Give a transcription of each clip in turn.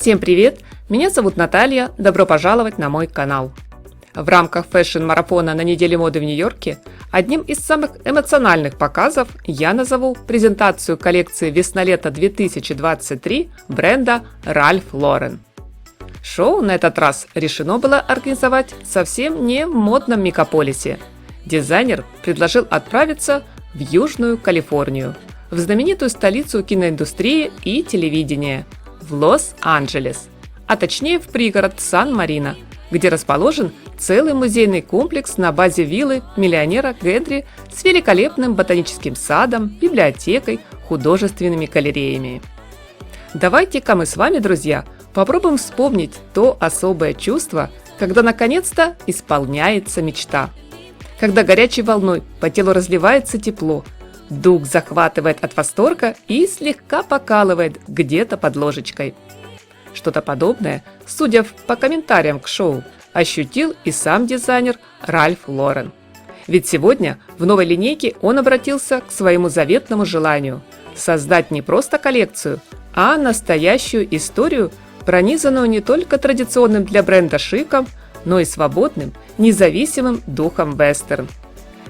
Всем привет! Меня зовут Наталья, добро пожаловать на мой канал. В рамках фэшн-марафона на неделе моды в Нью-Йорке одним из самых эмоциональных показов я назову презентацию коллекции весна-лето 2023 бренда Ralph Lauren. Шоу на этот раз решено было организовать совсем не в модном мегаполисе. Дизайнер предложил отправиться в Южную Калифорнию, в знаменитую столицу киноиндустрии и телевидения, в Лос-Анджелес, а точнее в пригород Сан-Марино, где расположен целый музейный комплекс на базе виллы миллионера Генри с великолепным ботаническим садом, библиотекой, художественными галереями. Давайте-ка мы с вами, друзья, попробуем вспомнить то особое чувство, когда наконец-то исполняется мечта. Когда горячей волной по телу разливается тепло, дух захватывает от восторга и слегка покалывает где-то под ложечкой. Что-то подобное, судя по комментариям к шоу, ощутил и сам дизайнер Ральф Лорен. Ведь сегодня в новой линейке он обратился к своему заветному желанию – создать не просто коллекцию, а настоящую историю, пронизанную не только традиционным для бренда шиком, но и свободным, независимым духом вестерн.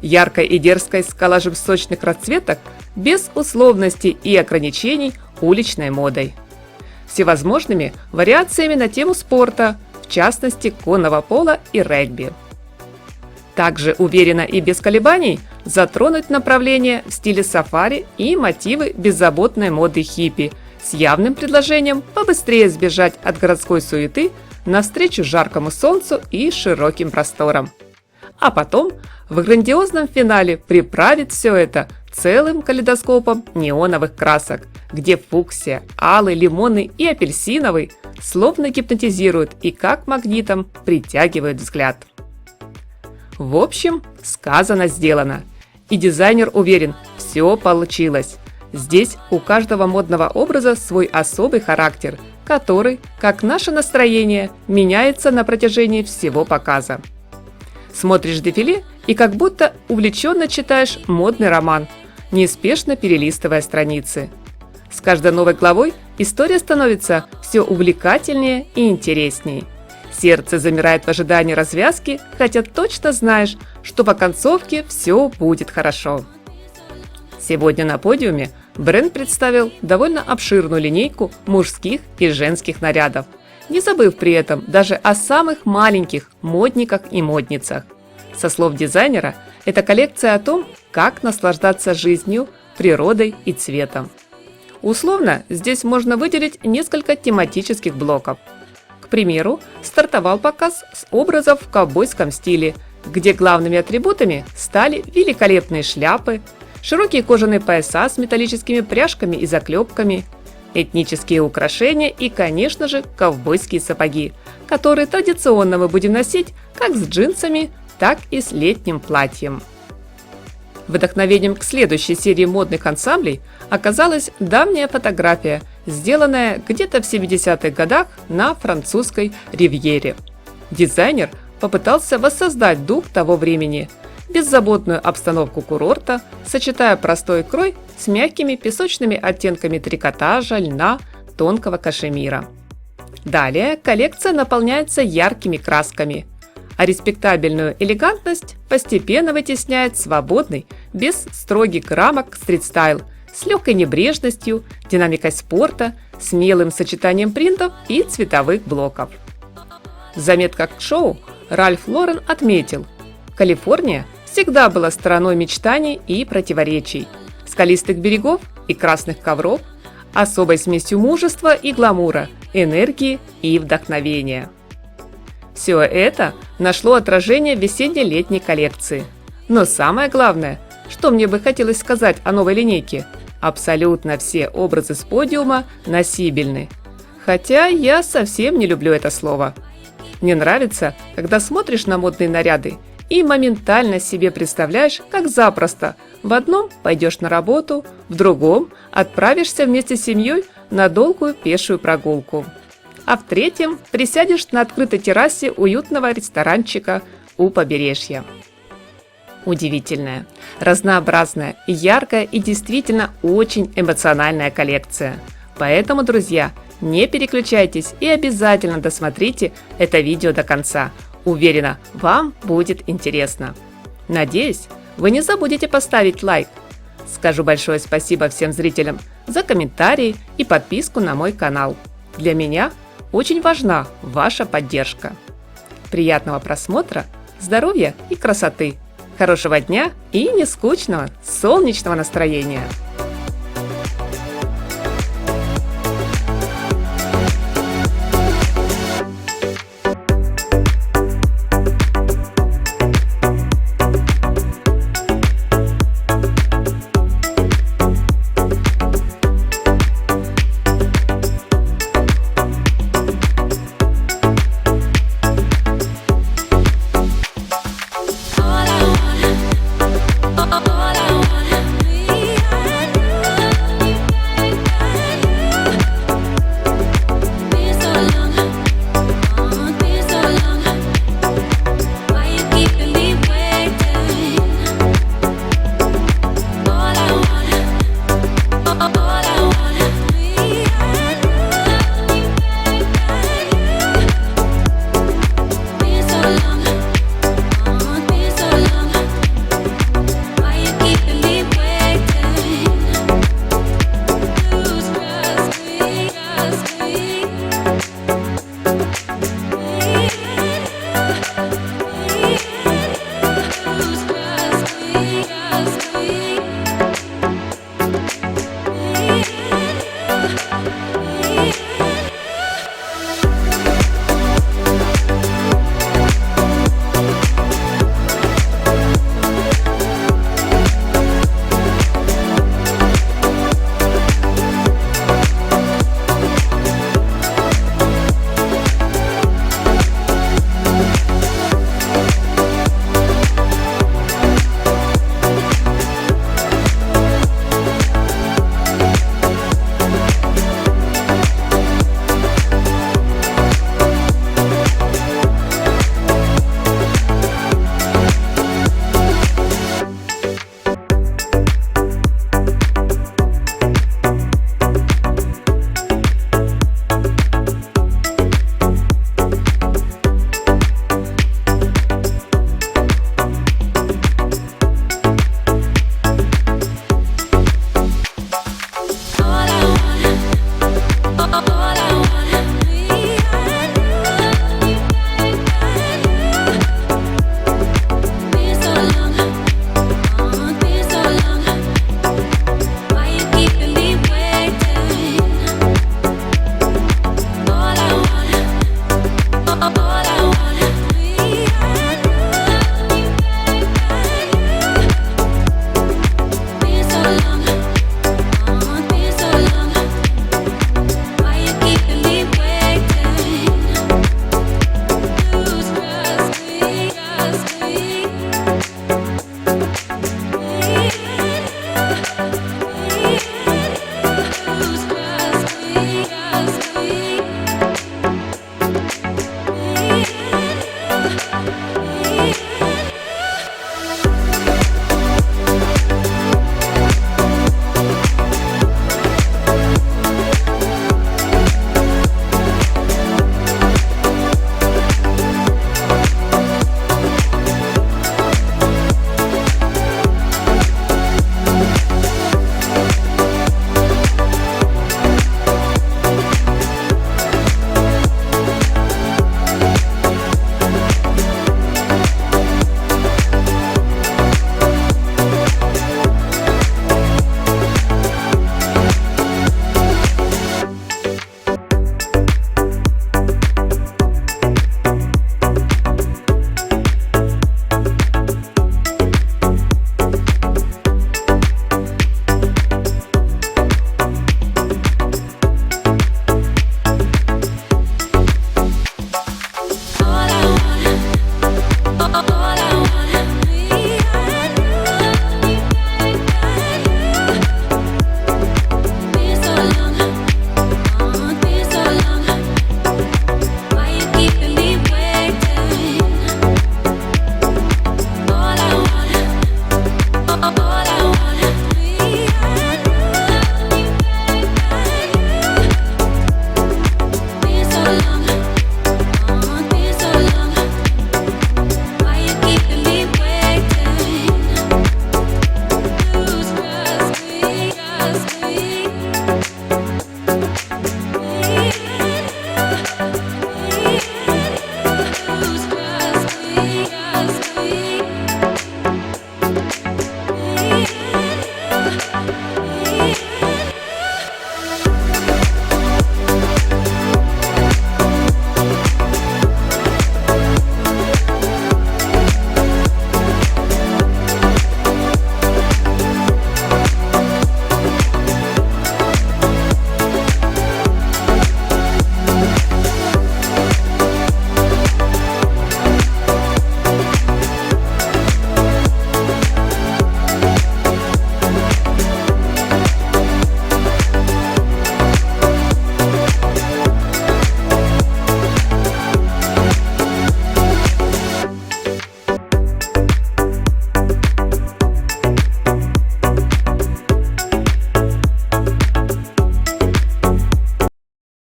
Яркой и дерзкой с коллажем сочных расцветок, без условностей и ограничений уличной модой. Всевозможными вариациями на тему спорта, в частности конного пола и регби. Также уверенно и без колебаний затронуть направление в стиле сафари и мотивы беззаботной моды хиппи с явным предложением побыстрее сбежать от городской суеты навстречу жаркому солнцу и широким просторам. А потом в грандиозном финале приправить все это целым калейдоскопом неоновых красок, где фуксия, алый, лимонный и апельсиновый словно гипнотизируют и как магнитом притягивают взгляд. В общем, сказано, сделано. И дизайнер уверен, все получилось. Здесь у каждого модного образа свой особый характер, который, как наше настроение, меняется на протяжении всего показа. Смотришь дефиле и как будто увлеченно читаешь модный роман, неспешно перелистывая страницы. С каждой новой главой история становится все увлекательнее и интереснее. Сердце замирает в ожидании развязки, хотя точно знаешь, что по концовке все будет хорошо. Сегодня на подиуме бренд представил довольно обширную линейку мужских и женских нарядов, не забыв при этом даже о самых маленьких модниках и модницах. Со слов дизайнера, это коллекция о том, как наслаждаться жизнью, природой и цветом. Условно, здесь можно выделить несколько тематических блоков. К примеру, стартовал показ с образов в ковбойском стиле, где главными атрибутами стали великолепные шляпы, широкие кожаные пояса с металлическими пряжками и заклепками, этнические украшения и, конечно же, ковбойские сапоги, которые традиционно мы будем носить как с джинсами, так и с летним платьем. Вдохновением к следующей серии модных ансамблей оказалась давняя фотография, сделанная где-то в 70-х годах на французской ривьере. Дизайнер попытался воссоздать дух того времени, беззаботную обстановку курорта, сочетая простой крой с мягкими песочными оттенками трикотажа, льна, тонкого кашемира. Далее коллекция наполняется яркими красками, а респектабельную элегантность постепенно вытесняет свободный, без строгих рамок стрит-стайл, с легкой небрежностью, динамикой спорта, смелым сочетанием принтов и цветовых блоков. В заметках к шоу Ральф Лорен отметил: Калифорния всегда была страной мечтаний и противоречий, скалистых берегов и красных ковров, особой смесью мужества и гламура, энергии и вдохновения. Все это нашло отражение в весенне-летней коллекции. Но самое главное, что мне бы хотелось сказать о новой линейке, абсолютно все образы с подиума носибельны. Хотя я совсем не люблю это слово. Мне нравится, когда смотришь на модные наряды и моментально себе представляешь, как запросто в одном пойдешь на работу, в другом отправишься вместе с семьей на долгую пешую прогулку, а в третьем присядешь на открытой террасе уютного ресторанчика у побережья. Удивительная, разнообразная, яркая и действительно очень эмоциональная коллекция. Поэтому, друзья, Не переключайтесь и обязательно досмотрите это видео до конца. Уверена, вам будет интересно. Надеюсь, вы не забудете поставить лайк. Скажу большое спасибо всем зрителям за комментарии и подписку на мой канал. Для меня очень важна ваша поддержка. Приятного просмотра, здоровья и красоты! Хорошего дня и нескучного солнечного настроения!